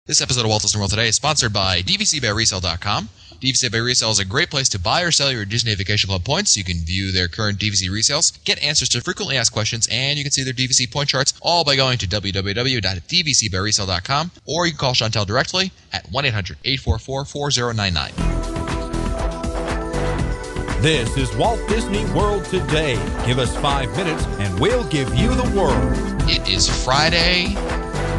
This episode of Walt Disney World Today is sponsored by DVCBuyResale.com. DVC by Resale is a great place to buy or sell your Disney Vacation Club points. You can view their current DVC resales, get answers to frequently asked questions, and you can see their DVC point charts all by going to www.dvcbuyresale.com, or you can call Chantel directly at 1-800-844-4099. This is Walt Disney World Today. Give us 5 minutes and we'll give you the world. It is Friday,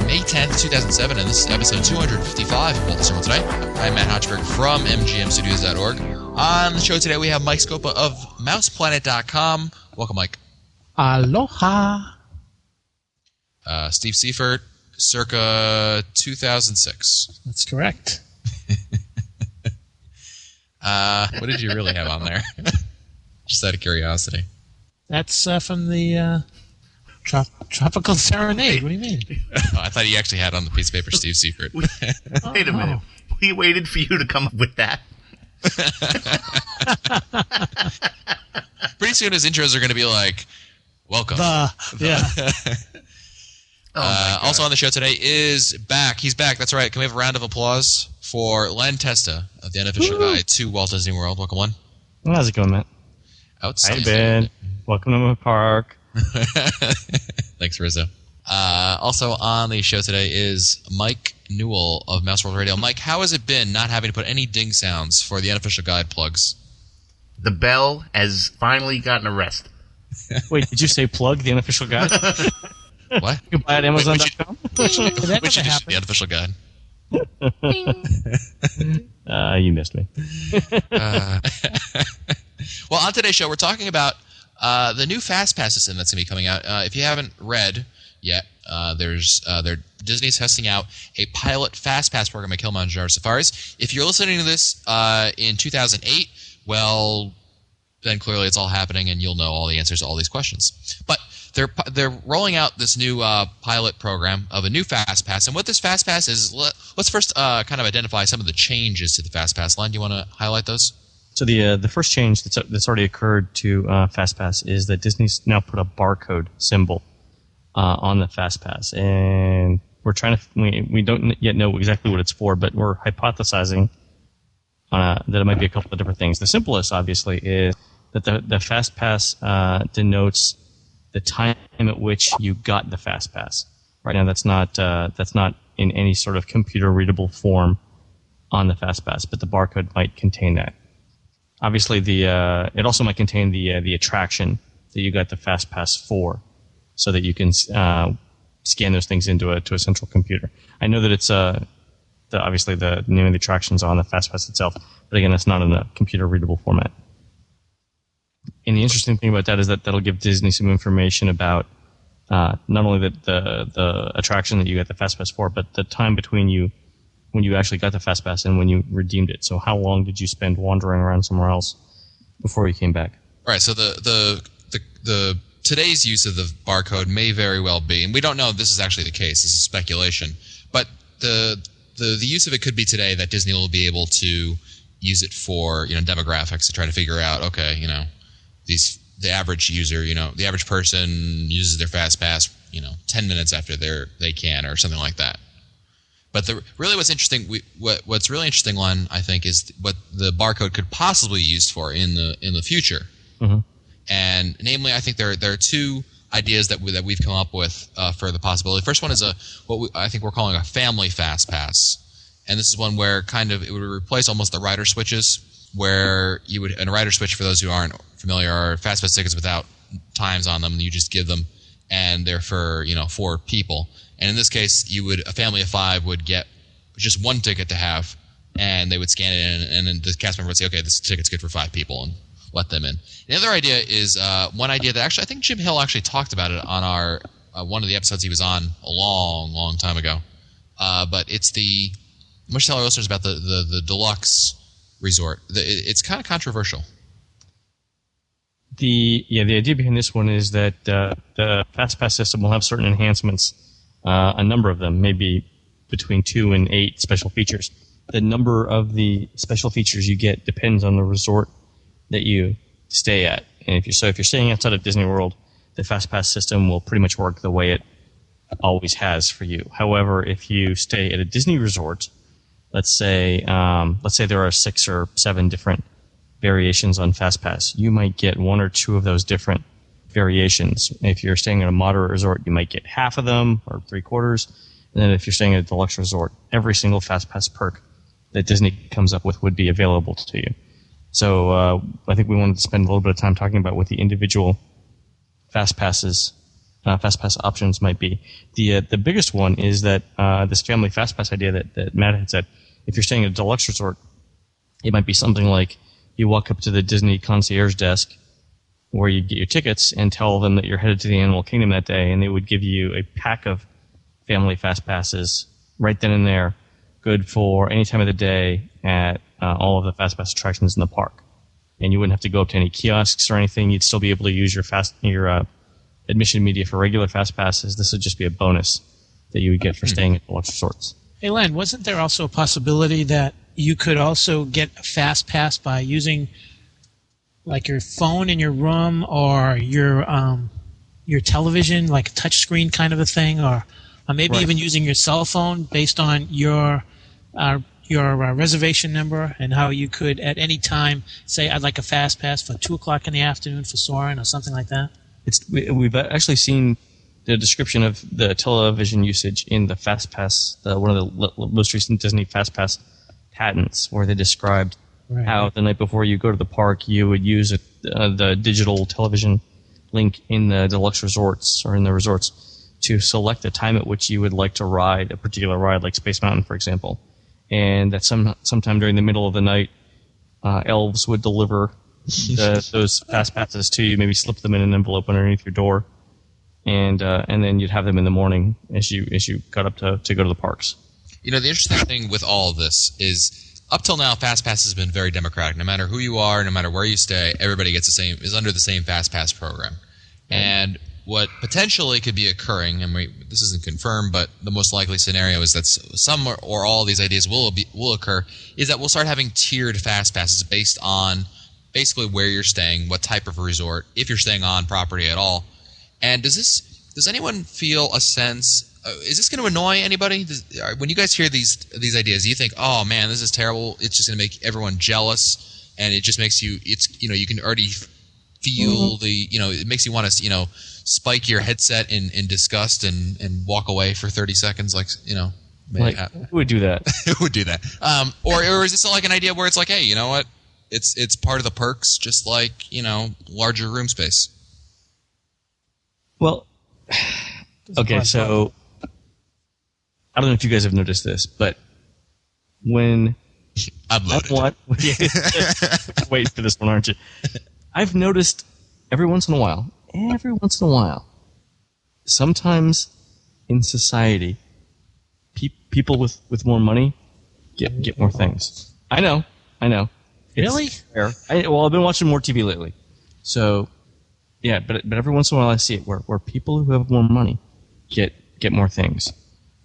May 10th, 2007, and this is episode 255 of Walt Disney World Today. I'm Matt Hochberg from MGMstudios.org. On the show today, we have Mike Scopa of MousePlanet.com. Welcome, Mike. Aloha. Steve Seifert, circa 2006. That's correct. What did you really have on there? Just out of curiosity. That's from the Tropical Serenade. What do you mean? Oh, I thought you actually had on the piece of paper Steve Seifert. Wait a minute. We waited for you to come up with that. Pretty soon his intros are going to be like, welcome. Yeah. Also on the show today is back. He's back. That's right. Can we have a round of applause for Len Testa of the Unofficial Guide to Walt Disney World? Welcome, Len. How's it going, Matt? Outstanding. Hi, Ben. Welcome to my park. Thanks, Rizzo. Also on the show today is Mike Newell of Mouse World Radio. Mike, how has it been not having to put any ding sounds for the Unofficial Guide plugs? The bell has finally gotten a rest. Wait, did you say plug the Unofficial Guide? What? You can buy it at Amazon.com? Which edition? The Unofficial Guide. You missed me. Well, on today's show, we're talking about the new FastPass system that's going to be coming out. If you haven't read yet, Disney's testing out a pilot FastPass program at Kilimanjaro Safaris. If you're listening to this in 2008, well, then clearly it's all happening, and you'll know all the answers to all these questions. But they're rolling out this new pilot program of a new FastPass, and what this FastPass is, let's first kind of identify some of the changes to the FastPass. Len, do you want to highlight those? So the first change that's already occurred to FastPass is that Disney's now put a barcode symbol on the FastPass, and we're trying to we don't yet know exactly what it's for, but we're hypothesizing that it might be a couple of different things. The simplest, obviously, is that the FastPass denotes the time at which you got the FastPass. Right now, that's not in any sort of computer readable form on the FastPass, but the barcode might contain that. Obviously, it also might contain the attraction that you got the FastPass for, so that you can scan those things into a central computer. I know that it's obviously the name of the attraction's on the FastPass itself, but again, it's not in a computer readable format. And the interesting thing about that is that that'll give Disney some information about not only the attraction that you got the FastPass for, but the time between when you actually got the FastPass and when you redeemed it. So how long did you spend wandering around somewhere else before you came back? All right. So the today's use of the barcode may very well be, and we don't know if this is actually the case. This is speculation, but the use of it could be today that Disney will be able to use it for demographics to try to figure out the average user, the average person uses their FastPass 10 minutes after they can, or something like that. But what's interesting, what's really interesting, Len, I think, is what the barcode could possibly be used for in the future. Mm-hmm. And namely, I think there are two ideas that we've come up with for the possibility. The first one is I think we're calling a family FastPass, and this is one where it would replace almost the rider switches, where you would, and a rider switch, for those who aren't familiar, are FastPass tickets without times on them, and you just give them, and they're for 4 people. And in this case, a family of 5 would get just one ticket to have, and they would scan it in, and then the cast member would say, okay, this ticket's good for 5 people, and let them in. The other idea is one idea that actually I think Jim Hill actually talked about it on our one of the episodes he was on a long, long time ago. But it's much to tell our listeners about the Deluxe resort. It's kind of controversial. The idea behind this one is that the FastPass system will have certain enhancements, a number of them, maybe between 2 and 8 special features. The number of the special features you get depends on the resort that you stay at. And if you're staying outside of Disney World, the FastPass system will pretty much work the way it always has for you. However, if you stay at a Disney resort, let's say there are 6 or 7 different variations on FastPass, you might get 1 or 2 of those different variations. If you're staying at a moderate resort, you might get half of them or 3/4. And then if you're staying at a deluxe resort, every single FastPass perk that Disney comes up with would be available to you. So I think we wanted to spend a little bit of time talking about what the individual FastPass options might be. The biggest one is that this family FastPass idea that Matt had said. If you're staying at a deluxe resort, it might be something like you walk up to the Disney concierge desk where you get your tickets and tell them that you're headed to the Animal Kingdom that day, and they would give you a pack of family FastPasses right then and there, good for any time of the day at all of the FastPass attractions in the park. And you wouldn't have to go up to any kiosks or anything. You'd still be able to use your admission media for regular FastPasses. This would just be a bonus that you would get for staying at deluxe resorts. Hey, Len, wasn't there also a possibility that you could also get a FastPass by using like your phone in your room or your television, like a touch screen kind of a thing, or maybe even using your cell phone based on your reservation number, and how you could at any time say, I'd like a FastPass for 2 o'clock in the afternoon for Soarin' or something like that? We've actually seen the description of the television usage in the FastPass, one of the most recent Disney FastPass patents, where they described how the night before you go to the park, you would use the digital television link in the deluxe resorts or in the resorts to select the time at which you would like to ride a particular ride, like Space Mountain, for example. And that sometime during the middle of the night, elves would deliver those FastPasses to you, maybe slip them in an envelope underneath your door, and then you'd have them in the morning as you got up to go to the parks. You know, the interesting thing with all of this is, up till now, FastPass has been very democratic. No matter who you are, no matter where you stay, everybody is under the same FastPass program. And what potentially could be occurring, and this isn't confirmed, but the most likely scenario is that some or all of these ideas will occur, is that we'll start having tiered FastPasses based on basically where you're staying, what type of resort, if you're staying on property at all. And does anyone feel a sense? Is this going to annoy anybody? When you guys hear these ideas, do you think, "Oh man, this is terrible. It's just going to make everyone jealous," and it just makes you. You can already feel it makes you want to spike your headset in disgust and walk away for 30 seconds, who would do that? Who would do that? Or is this like an idea where it's like, hey, you know what? It's part of the perks, just like larger room space. Well, okay, so I don't know if you guys have noticed this, but when I'm loaded. Wait for this one, aren't you? I've noticed every once in a while, sometimes in society, people with more money get more things. I know. Really? I've been watching more TV lately, so yeah. But every once in a while, I see it where people who have more money get more things.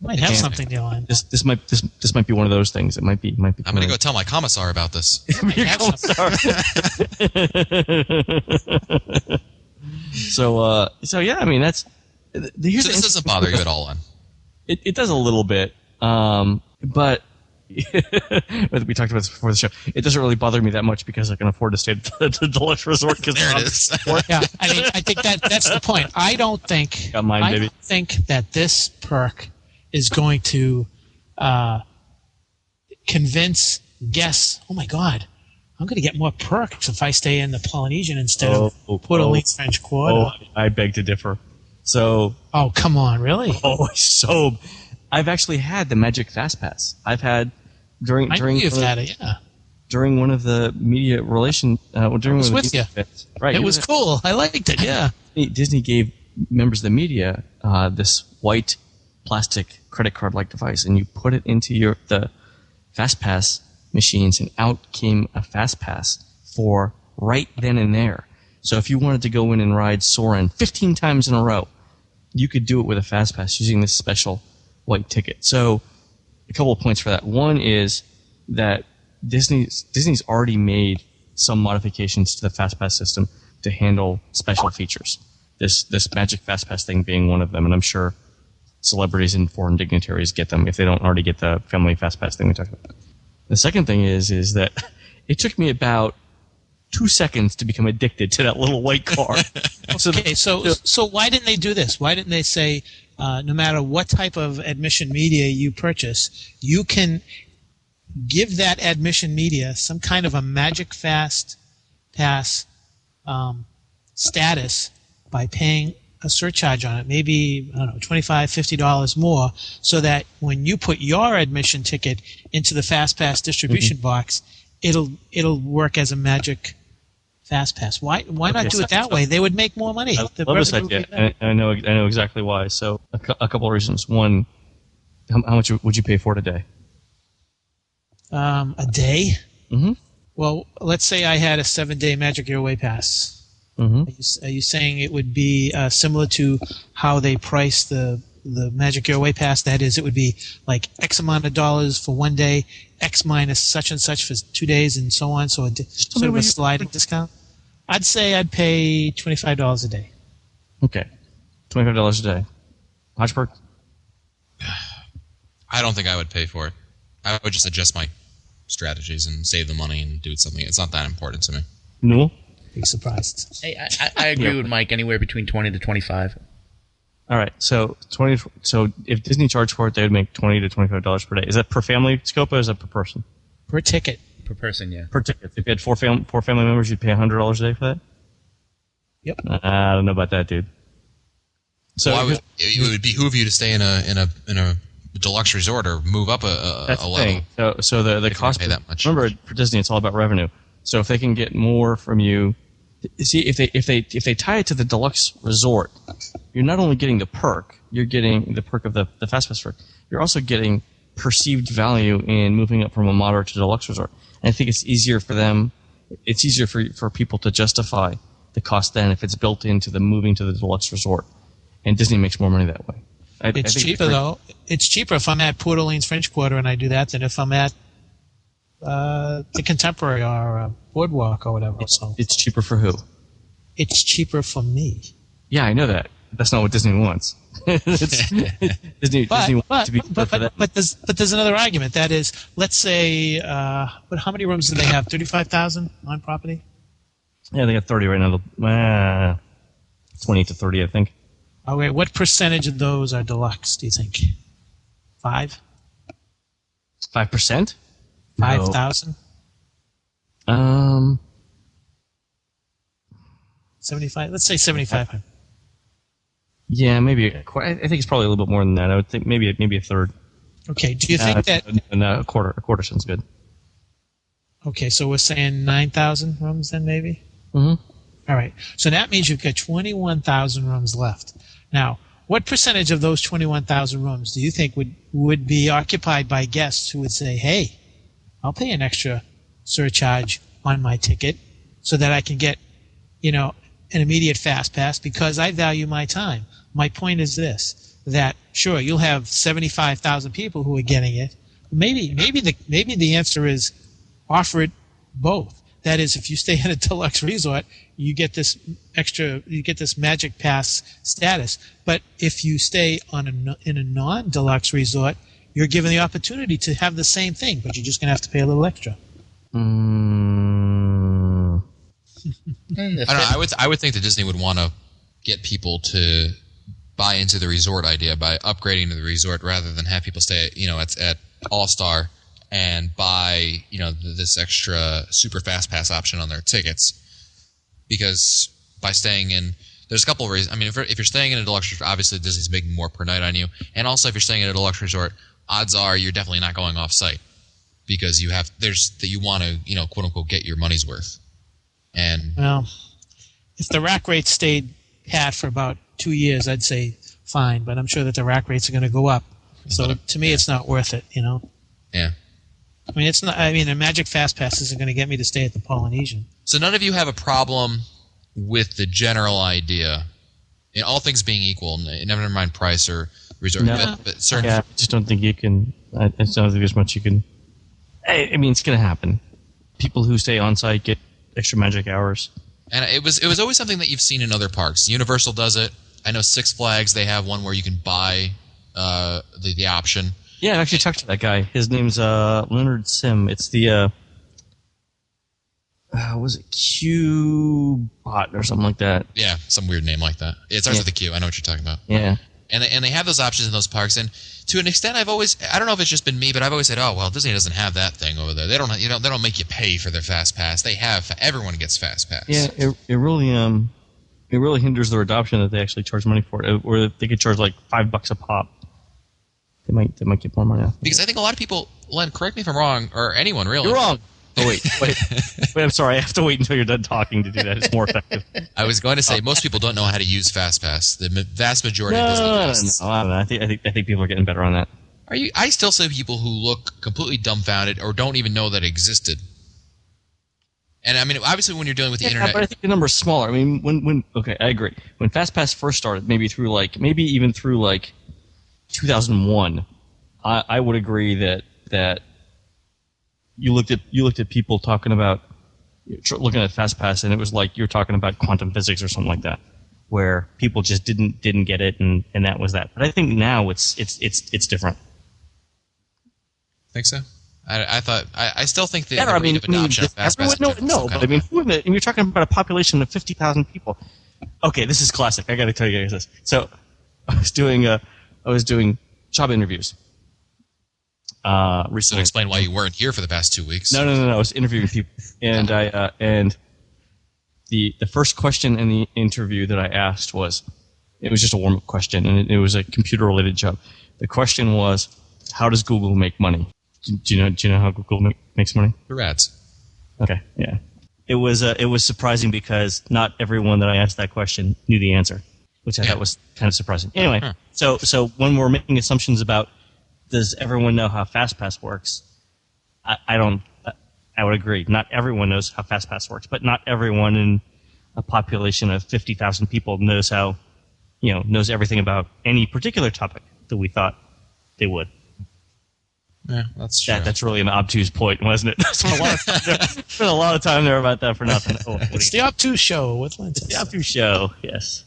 Might have something to line. This might be one of those things. It might be. I'm going to go tell my commissar about this. So yeah. I mean, that's. This doesn't bother you at all, Len? It does a little bit, but. We talked about this before the show. It doesn't really bother me that much because I can afford to stay at the deluxe resort. There it is. Yeah, I mean, I think that's the point. I don't think that this perk is going to convince guests. Oh my God, I'm going to get more perks if I stay in the Polynesian instead of Port Orleans French Quarter. I beg to differ. So. Oh, come on, really? So. I've actually had the Magic FastPass. I've had during one of the media relation during I was one of the with you. Events. Right, it was cool. I liked it. Yeah. Disney gave members of the media this white plastic credit card-like device, and you put it into the FastPass machines, and out came a FastPass for right then and there. So if you wanted to go in and ride Soarin' 15 times in a row, you could do it with a FastPass using this special white ticket. So a couple of points for that. One is that Disney's already made some modifications to the FastPass system to handle special features. This Magic FastPass thing being one of them, and I'm sure celebrities and foreign dignitaries get them if they don't already get the family fast pass thing we talked about. The second thing is that it took me about 2 seconds to become addicted to that little white car. So why didn't they do this? Why didn't they say no matter what type of admission media you purchase, you can give that admission media some kind of a magic fast pass status by paying a surcharge on it, maybe, I don't know, $25, $50 more, so that when you put your admission ticket into the fast pass distribution box, it'll work as a magic fast pass. Why not do it that way? They would make more money. I love this idea. I know exactly why. So a couple of reasons. One, how much would you pay for it a day? A day? Mm-hmm. Well, let's say I had a 7-day Magic Airway pass. Mm-hmm. Are you saying it would be similar to how they price the Magic Airway pass? That is, it would be like X amount of dollars for 1 day, X minus such and such for 2 days, and so on. So sort of a sliding discount. I'd say I'd pay $25 a day. Okay, $25 a day. Hodgeberg? I don't think I would pay for it. I would just adjust my strategies and save the money and do something. It's not that important to me. Newell? Be surprised. Hey, I agree with Mike. Anywhere between 20 to 25. All right, so if Disney charged for it, they would make $20 to $25 per day. Is that per family scope or is that per person? Per ticket. Per person, yeah. Per ticket. If you had four family members, you'd pay $100 a day for that? Yep. I don't know about that, dude. So it would behoove you to stay in a deluxe resort or move up a level. Thing. So the cost. Pay that much. Remember, for Disney, it's all about revenue. So if they can get more from you, see if they tie it to the deluxe resort, you're not only getting the perk, you're getting the perk of the fast pass perk. You're also getting perceived value in moving up from a moderate to deluxe resort. And I think it's easier for them. It's easier for people to justify the cost then if it's built into the moving to the deluxe resort. And Disney makes more money that way. It's cheaper though. It's cheaper if I'm at Port Orleans French Quarter and I do that than if I'm at the Contemporary or Boardwalk or whatever. It's cheaper for who? It's cheaper for me. Yeah, I know that. That's not what Disney wants. Disney wants to be for that. But there's another argument. That is, let's say, but how many rooms do they have? 35,000 on property? Yeah, they got 30 right now. 20 to 30, I think. Okay, what percentage of those are deluxe, do you think? 5%? 5,000? 75? Let's say 7,500. Yeah, maybe. I think it's probably a little bit more than that. I would think maybe a third. Okay, do you think that... A quarter. A quarter sounds good. Okay, so we're saying 9,000 rooms then, maybe? Mm-hmm. All right, so that means you've got 21,000 rooms left. Now, what percentage of those 21,000 rooms do you think would be occupied by guests who would say, hey, I'll pay an extra surcharge on my ticket so that I can get, an immediate fast pass because I value my time. My point is this, that sure, you'll have 75,000 people who are getting it. Maybe the answer is offer it both. That is, if you stay in a deluxe resort, you get this Magic Pass status. But if you stay in a non-deluxe resort, you're given the opportunity to have the same thing, but you're just going to have to pay a little extra. I don't know. I would think that Disney would want to get people to buy into the resort idea by upgrading to the resort rather than have people stay at All-Star and buy this extra super fast pass option on their tickets. Because by staying in, there's a couple of reasons. I mean, if you're staying in a deluxe resort, obviously Disney's making more per night on you, and also if you're staying in a deluxe resort, odds are you're definitely not going off site because you want to quote unquote get your money's worth. And well, if the rack rate stayed pat for about 2 years, I'd say fine, but I'm sure that the rack rates are going to go up. So to me, it's not worth it. Yeah. I mean, it's not. I mean, a Magic Fast Pass isn't going to get me to stay at the Polynesian. So none of you have a problem with the general idea, in all things being equal, never mind price or resort. No. But certain. Yeah, I just don't think you can. I don't think there's much you can. I mean, it's going to happen. People who stay on site get extra magic hours. And it was always something that you've seen in other parks. Universal does it. I know Six Flags, they have one where you can buy the option. Yeah, I actually talked to that guy. His name's Leonard Sim. It's the was it Q-Bot or something like that? Yeah, some weird name like that. It starts with a Q. I know what you're talking about. Yeah. And they have those options in those parks, and to an extent, I don't know if it's just been me, but I've always said, oh well, Disney doesn't have that thing over there. They don't make you pay for their fast pass. Everyone gets fast pass. Yeah, it really hinders their adoption that they actually charge money for it, or they could charge like $5 a pop. They might get more money out. Because I think a lot of people, Len, correct me if I'm wrong, or anyone really. You're wrong. Oh, wait. I'm sorry. I have to wait until you're done talking to do that. It's more effective. I was going to say most people don't know how to use FastPass. The vast majority of Disney guests. No, I don't know. I think people are getting better on that. I still see people who look completely dumbfounded or don't even know that existed. And I mean, obviously, when you're dealing with the internet, but I think the number is smaller. I mean, when okay, I agree. When FastPass first started, maybe even through 2001, I would agree that you looked at people talking about looking at FastPass, and it was like you're talking about quantum physics or something like that, where people just didn't get it, and that was that. But I think now it's different. Think so? I still think the I mean, adoption of FastPass. No, but I mean, and you're talking about a population of 50,000 people. Okay, this is classic. I got to tell you guys this. So, I was doing job interviews. Recently. So explain why you weren't here for the past 2 weeks. No. I was interviewing people, and the first question in the interview that I asked it was just a warm-up question, and it was a computer-related job. The question was, how does Google make money? Do you know how Google makes money? Through ads. Okay, yeah. It was surprising because not everyone that I asked that question knew the answer, which I thought was kind of surprising. Anyway, so when we're making assumptions about does everyone know how FastPass works, I would agree. Not everyone knows how FastPass works, but not everyone in a population of 50,000 people knows everything about any particular topic that we thought they would. Yeah, that's true. That's really an obtuse point, wasn't it? Spent a lot of time there about that for nothing. It's the obtuse show with Lindsay. The obtuse show, yes.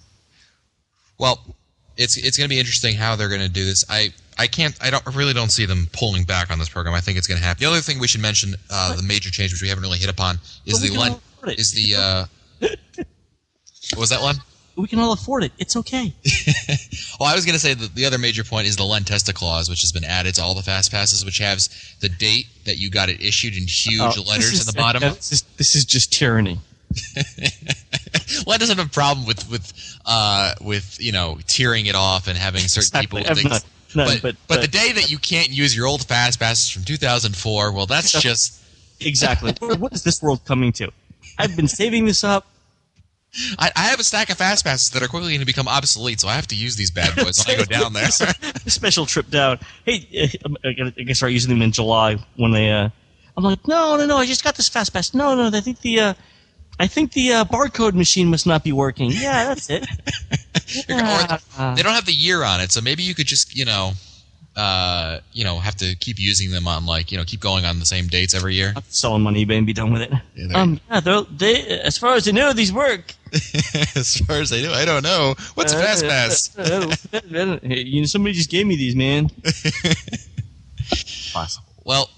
Well, it's going to be interesting how they're going to do this. I really don't see them pulling back on this program. I think it's going to happen. The other thing we should mention, the major change which we haven't really hit upon, is what was that, Len? We can all afford it. It's okay. Well, I was going to say that the other major point is the Len Testa clause, which has been added to all the fast passes, which has the date that you got it issued in huge letters in the bottom. This is just tyranny. Len doesn't have a problem with tearing it off and having certain people with things. But the day that you can't use your old fast passes from 2004, well, that's just exactly. What is this world coming to? I've been saving this up. I have a stack of fast passes that are quickly going to become obsolete, so I have to use these bad boys when I go down there. Special trip down. Hey, I can start using them in July when they. I'm like, no, I just got this fast pass. No, I think the barcode machine must not be working. Yeah, that's it. Yeah. Or they don't have the year on it, so maybe you could just have to keep using them on keep going on the same dates every year. Sell them on eBay and be done with it. Yeah, as far as I know, these work. As far as I know, I don't know. What's FastPass? Somebody just gave me these, man. Possible. Well,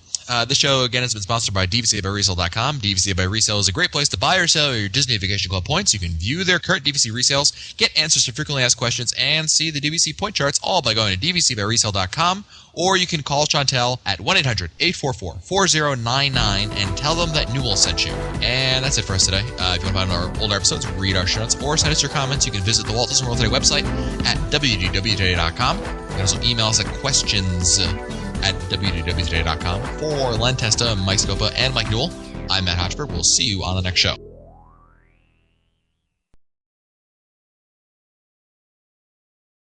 this show, again, has been sponsored by DVCbyResale.com. DVC by Resale is a great place to buy or sell your Disney Vacation Club points. You can view their current DVC resales, get answers to frequently asked questions, and see the DVC point charts all by going to DVCbyResale.com. Or you can call Chantel at 1-800-844-4099 and tell them that Newell sent you. And that's it for us today. If you want to find our older episodes, read our show notes, or send us your comments, you can visit the Walt Disney World Today website at www.today.com. You can also email us at questions@www.today.com. For Len Testa, Mike Scopa, and Mike Newell, I'm Matt Hochberg. We'll see you on the next show.